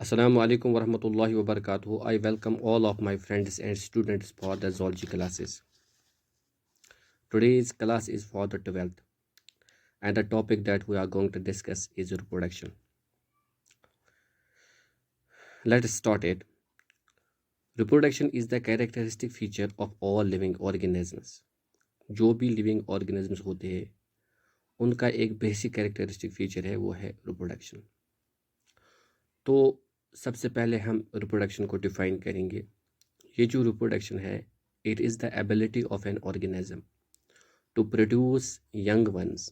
Assalamu alaikum warahmatullahi wabarakatuh. I welcome all of my friends and students for the zoology classes. Today's class is for the 12th and the topic that we are going to discuss is reproduction. Let us start it. Reproduction is the characteristic feature of all living organisms. जो भी living organisms होते हैं उनका एक basic characteristic feature है वो है reproduction. तो सबसे पहले हम रिप्रोडक्शन को डिफाइन करेंगे। ये जो रिप्रोडक्शन है it is the ability of an organism to produce young ones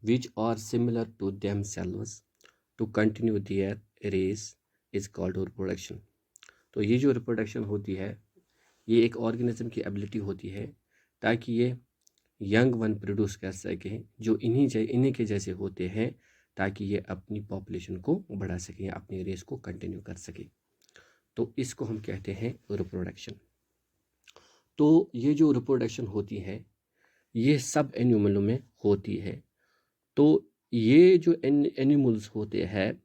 which are similar to themselves to continue their race is called reproduction। तो ये जो रिप्रोडक्शन होती है ये एक ऑर्गेनिज्म की एबिलिटी होती है ताकि ये यंग वन प्रोड्यूस कर सकें जो इन्हीं के जैसे होते हैं ताकि ये अपनी पॉपुलेशन को बढ़ा सकें, अपनी रेस को कंटिन्यू कर सकें। तो इसको हम कहते हैं रिप्रोडक्शन। तो ये जो रिप्रोडक्शन होती है ये सब एनिमलों में होती है। तो ये जो एनिमल्स होते हैं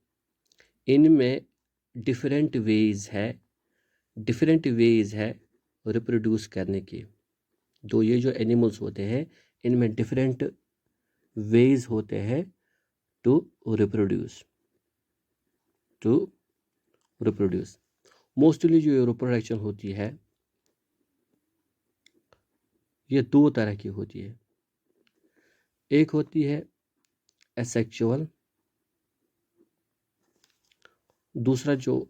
इनमें डिफरेंट वेज है रिप्रोड्यूस करने के। तो ये जो एनिमल्स होते हैं इनमें डिफरेंट वेज होते हैं टू रिप्रोड्यूस। मोस्टली जो रिप्रोडक्शन होती है ये दो तरह की होती है। एक होती है एसेक्सुअल, दूसरा जो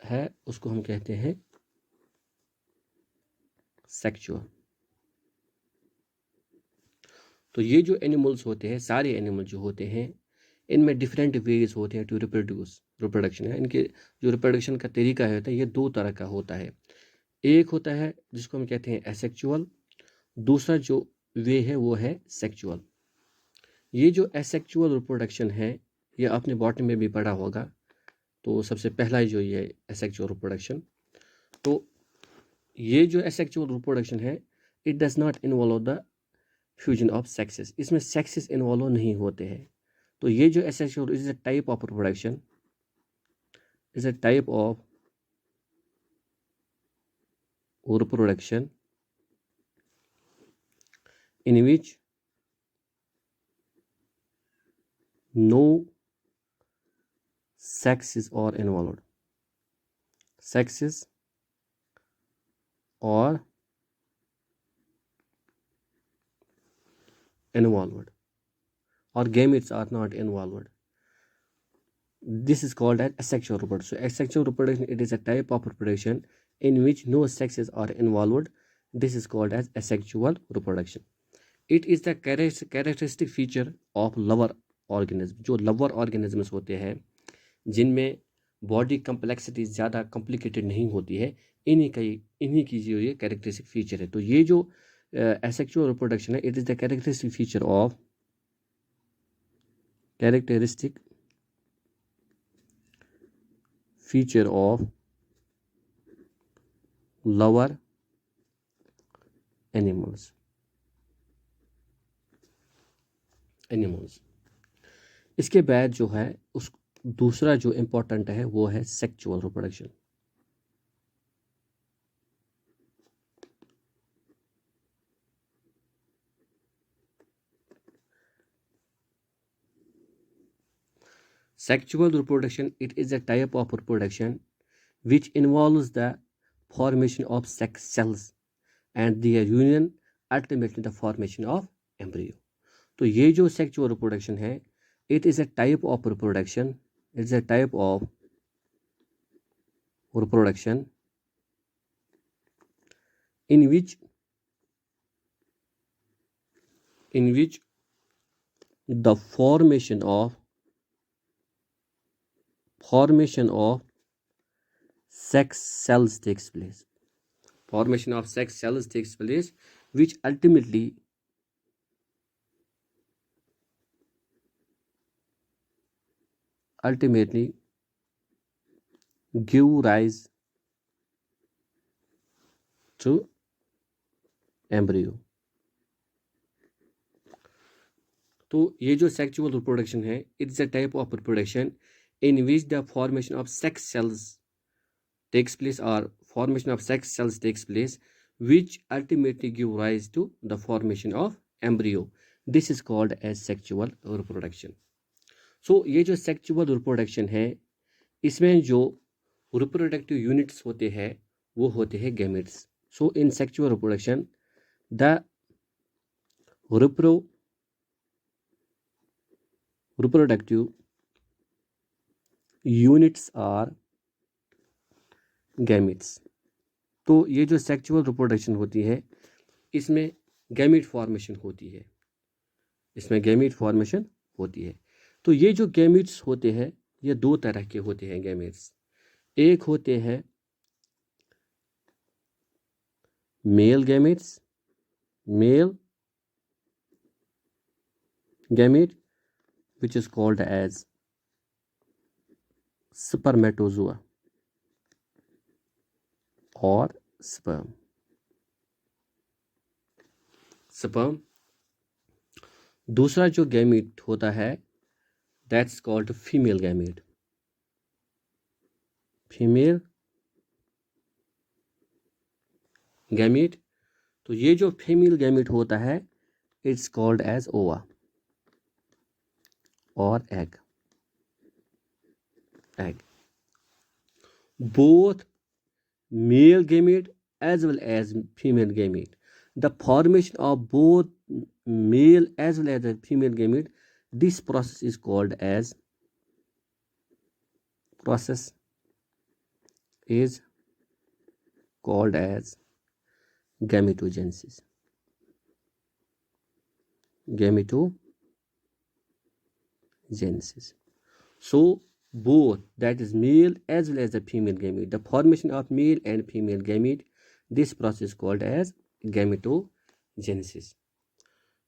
है उसको हम कहते हैं सेक्सुअल। तो ये जो एनिमल्स होते हैं सारे एनिमल जो होते हैं इनमें डिफरेंट वेज होते हैं टू रिप्रोडक्शन है। इनके जो रिप्रोडक्शन का तरीका होता है ये दो तरह का होता है। एक होता है जिसको हम कहते हैं एसेक्सुअल, दूसरा जो वे है वो है सेक्सुअल। ये जो एसेक्सुअल रिप्रोडक्शन है ये आपने बॉटनी में भी पढ़ा होगा। तो सबसे पहला जो ये एसेक्सुअल रिप्रोडक्शन, तो ये जो एसेक्सुअल रिप्रोडक्शन है it does not involve the fusion of sexes. इसमें सेक्सेस इन्वॉल्व नहीं होते हैं। तो ये जो asexual is a type of reproduction, is a type of reproduction in which no sexes are involved. Sexes are involved or gametes are not involved. This is called as asexual reproduction. So asexual reproduction, it is a type of reproduction in which no sexes are involved. This is called as asexual reproduction. It is the characteristic feature of lower organism। जो lower organisms होते हैं जिनमें body complexity ज़्यादा complicated नहीं होती है इन्हीं की जो ये कैरेक्टरिस्टिक फीचर है। तो ये जो asexual reproduction है it is the characteristic feature of lower animals। इसके बाद जो है उस दूसरा जो इम्पोर्टेंट है वो है sexual reproduction. Sexual reproduction, it is a type of reproduction which involves the formation of sex cells and their union, ultimately the formation of embryo। तो ये जो sexual reproduction है it is a type of reproduction, in which the formation of sex cells takes place, which ultimately give rise to embryo। तो ये जो sexual reproduction है it's a type of reproduction in which the formation of sex cells takes place, or formation of sex cells takes place, which ultimately give rise to the formation of embryo. This is called as sexual reproduction. So ये जो sexual reproduction है, इसमें जो reproductive units होते हैं वो होते हैं gametes. So in sexual reproduction the reproductive units are gametes. तो ये जो सेक्सुअल रिप्रोडक्शन होती है इसमें गैमेट फॉर्मेशन होती है, इसमें गैमेट फॉर्मेशन होती है. तो ये जो गैमेट्स होते हैं ये दो तरह के होते हैं गैमेट्स. एक होते हैं male gametes, male gamete which is called as spermatozoa or sperm. दूसरा जो गैमेट होता है that's called female gamete. Female gamete. तो ये जो फीमेल गैमेट होता है इट्स कॉल्ड एज ओवा और egg. Both male gamete as well as female gamete, the formation of both male as well as the female gamete, this process is called as gametogenesis. So both, that is male as well as the female gamete, the formation of male and female gamete, this process is called as gametogenesis.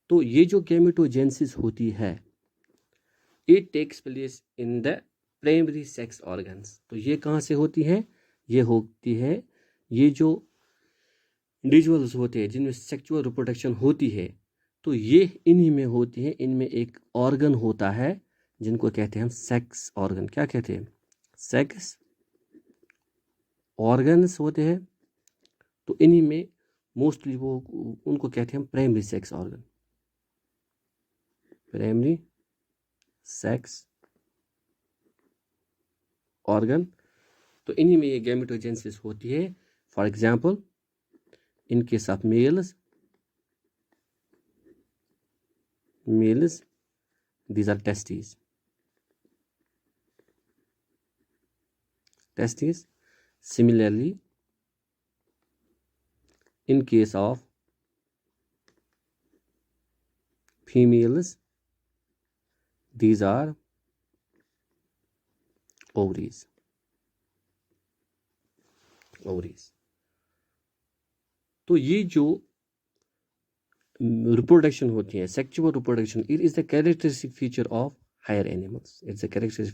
तो ये जो gametogenesis होती है it takes place in the primary sex organs. तो ये कहाँ से होती है? ये होती है, ये जो इंडिविजुअल्स होते हैं जिनमें सेक्सुअल रिप्रोडक्शन होती है तो ये इन्हीं में होती है. इनमें एक ऑर्गन होता है जिनको कहते हैं हम सेक्स ऑर्गन. क्या कहते हैं? सेक्स ऑर्गन्स होते हैं. तो इन्हीं में मोस्टली वो उनको कहते हैं हम primary sex organ. Primary sex organ. तो इन्हीं में ये गैमेटोजेनेसिस होती है. For example in case of males these are testes. Similarly in case of females these are ovaries. तो ये जो रिप्रोडक्शन होती है sexual reproduction it is the characteristic feature of higher animals. It's the characteristic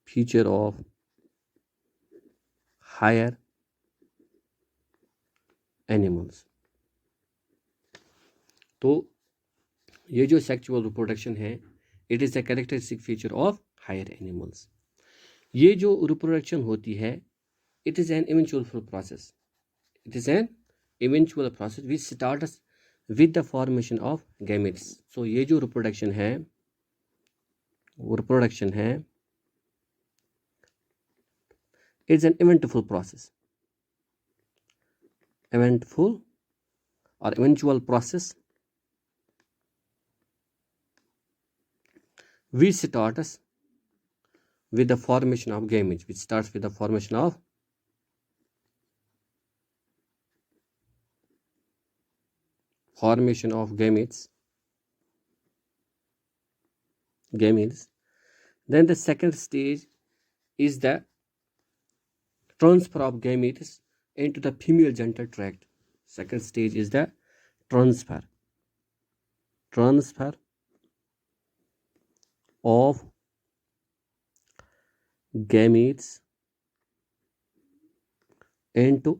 feature of higher animals. तो ये जो sexual reproduction है it is the characteristic feature of higher animals. ये जो रिप्रोडक्शन होती है it is an eventual process. Which starts with the formation of gametes. So ये जो रिप्रोडक्शन है it's an eventful process. Eventual process which starts with the formation of gametes, Then the second stage is the transfer of gametes into the female genital tract. Second stage is the transfer of gametes into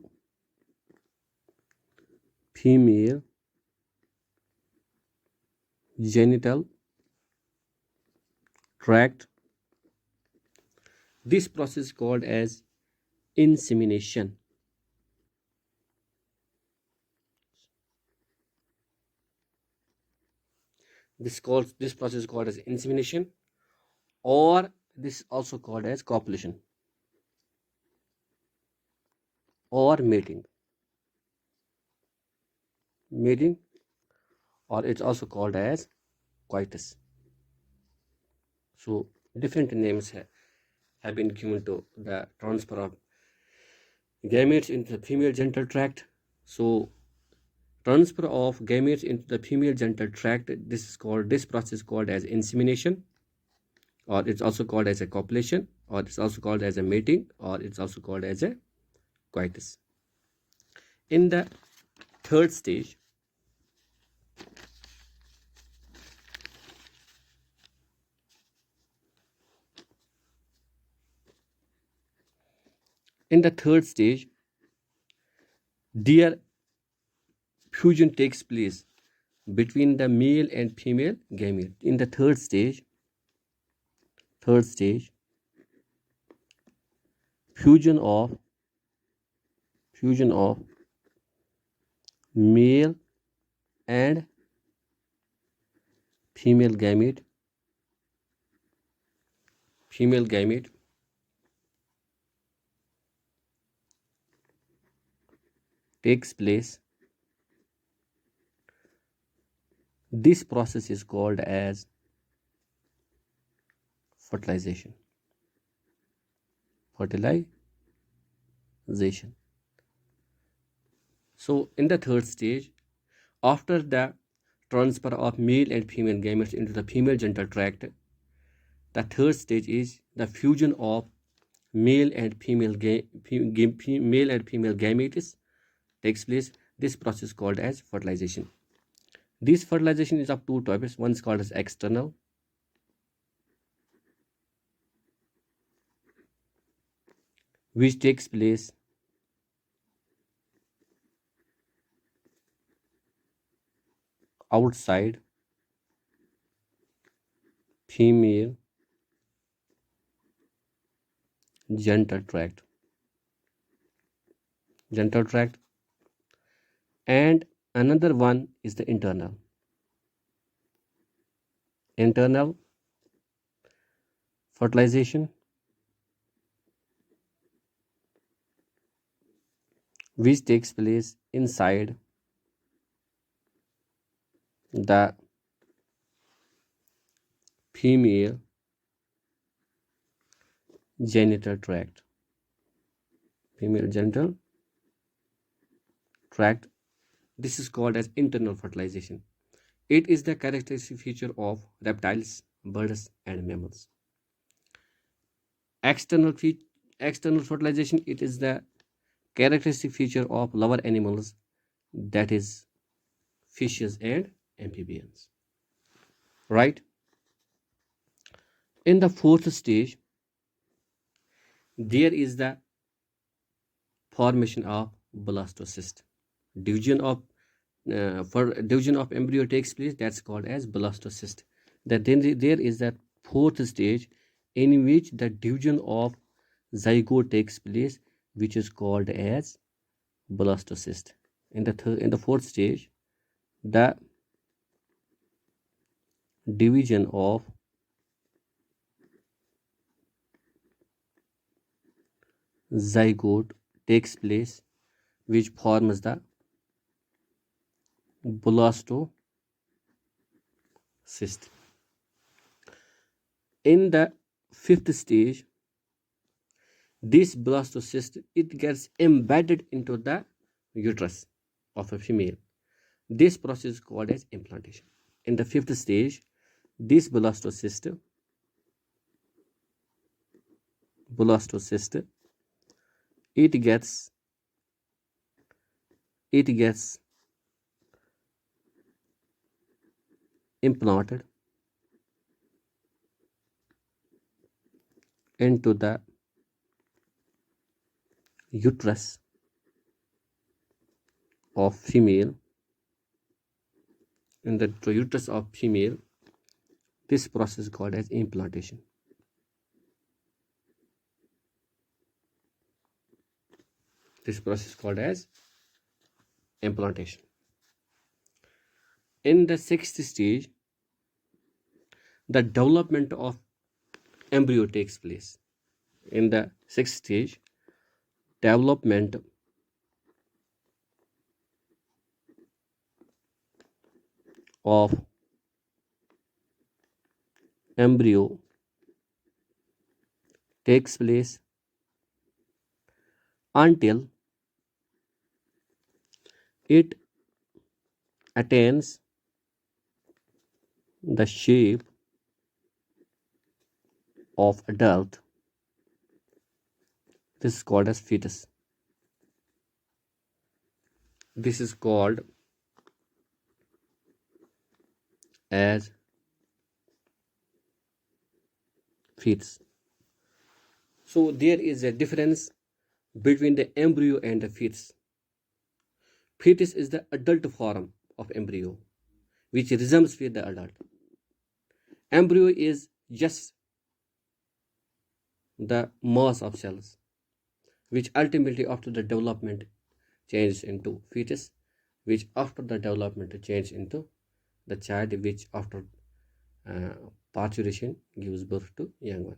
female genital tract. This process is called as insemination. This process is called as insemination, or this is also called as copulation or mating, or it's also called as coitus. So different names have been given to the transfer of gametes into the female genital tract. So transfer of gametes into the female genital tract, this process is called as insemination, or it's also called as a copulation, or it's also called as a mating, or it's also called as a coitus. In the third stage, their fusion takes place between the male and female gamete. In the third stage, fusion of male and female gamete takes place. This process is called as fertilization. So in the third stage, after the transfer of male and female gametes into the female genital tract, the third stage is the fusion of male and female gametes takes place. This process is called as fertilization. This fertilization is of two types. One is called as external, which takes place outside female genital tract, and another one is the internal fertilization, which takes place inside the female genital tract. This is called as internal fertilization. It is the characteristic feature of reptiles, birds, and mammals. External fertilization, it is the characteristic feature of lower animals, that is fishes and amphibians. Right? In the fourth stage, there is the formation of blastocyst. Division of embryo takes place. That's called as blastocyst. Then there is that fourth stage in which the division of zygote takes place, which is called as blastocyst. In the fourth stage, the division of zygote takes place, which forms the blastocyst. In the fifth stage, this blastocyst, it gets embedded into the uterus of a female. This process is called as implantation. In the fifth stage, this blastocyst it gets implanted into the uterus of female, in the uterus of female. This process is called as implantation. This process is called as implantation. In the sixth stage, the development of embryo takes place. In the sixth stage, development of embryo takes place until it attains the shape of adult. This is called as fetus. This is called as fetus. So there is a difference between the embryo and the fetus. Fetus is the adult form of embryo, which resembles with the adult. Embryo is just the mass of cells, which ultimately after the development changes into fetus, which after the development changes into the child, which after uh, parturition gives birth to young one.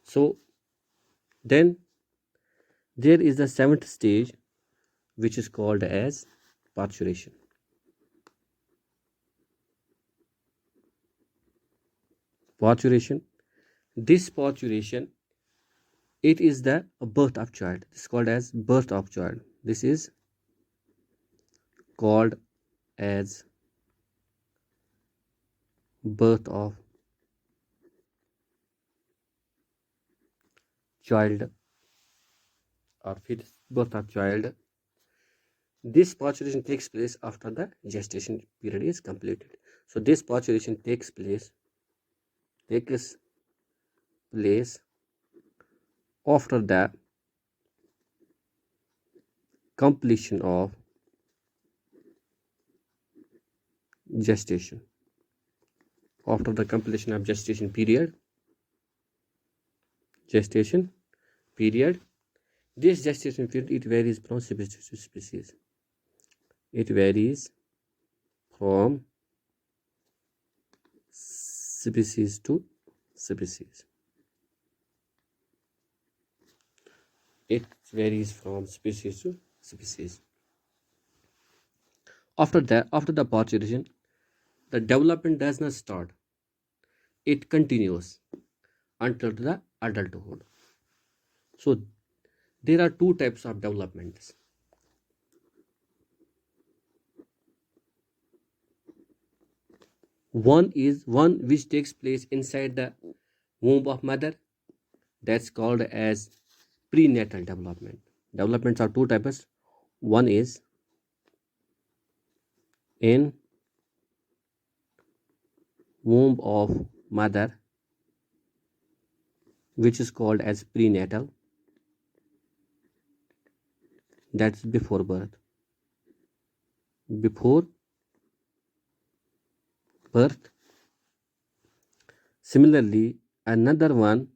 So then there is the seventh stage, which is called as parturition. Parturition. This parturition, it is the birth of child. This is called as birth of child. This is called as birth of child or fetus. Birth of child. This parturition takes place after the gestation period is completed. So this parturition takes place after the completion of gestation. After the completion of gestation period, this gestation period, it varies from species to species. It varies from species to species. It varies from species to species. After the parturition, the development does not start. It continues until the adulthood. So there are two types of developments. One is one which takes place inside the womb of mother. That's called as prenatal development. Developments are two types. One is in womb of mother, which is called as prenatal. That's before birth. Before birth. Similarly, another one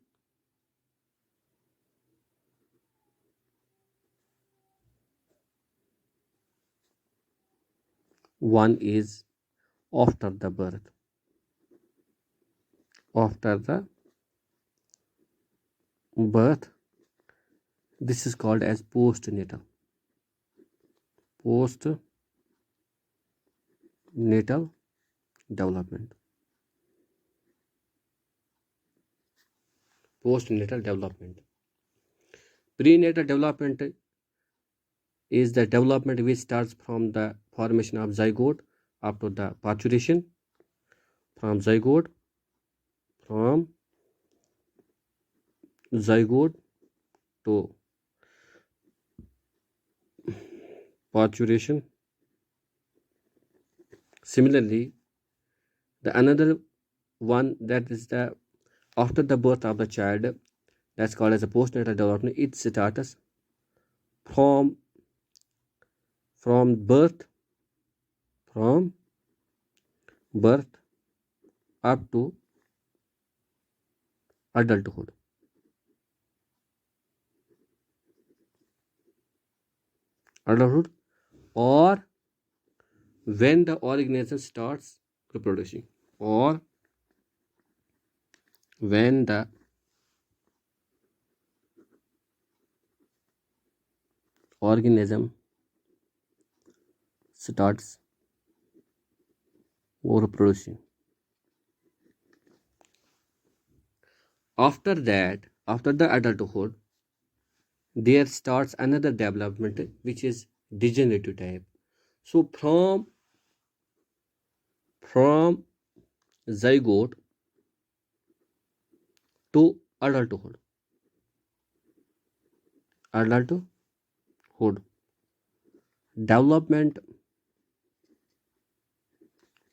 is after the birth. After the birth, this is called as postnatal. Postnatal development. Postnatal development. Prenatal development is the development which starts from the formation of zygote up to the parturition. From zygote to parturition. Similarly, the another one, that is the after the birth of the child, that's called as a postnatal development. It starts from birth from birth up to adulthood. Adulthood, or when the organism starts reproducing, or when the organism starts reproducing. After that, after the adulthood, there starts another development which is degenerative type. So from zygote to adulthood, adulthood development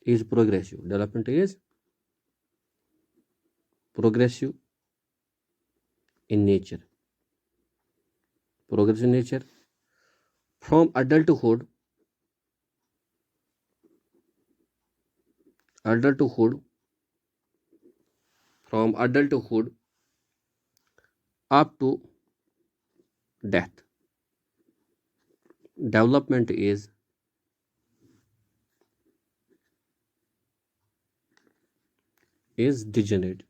is progressive. Development is progressive in nature. Progressive in nature. From adulthood, from adulthood up to death, development is degenerate.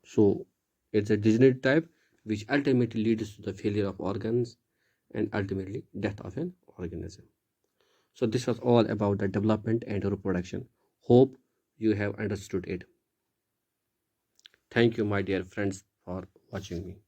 So it's a degenerate type which ultimately leads to the failure of organs and ultimately death of an organism. So this was all about the development and reproduction. Hope you have understood it. Thank you, my dear friends, for watching me.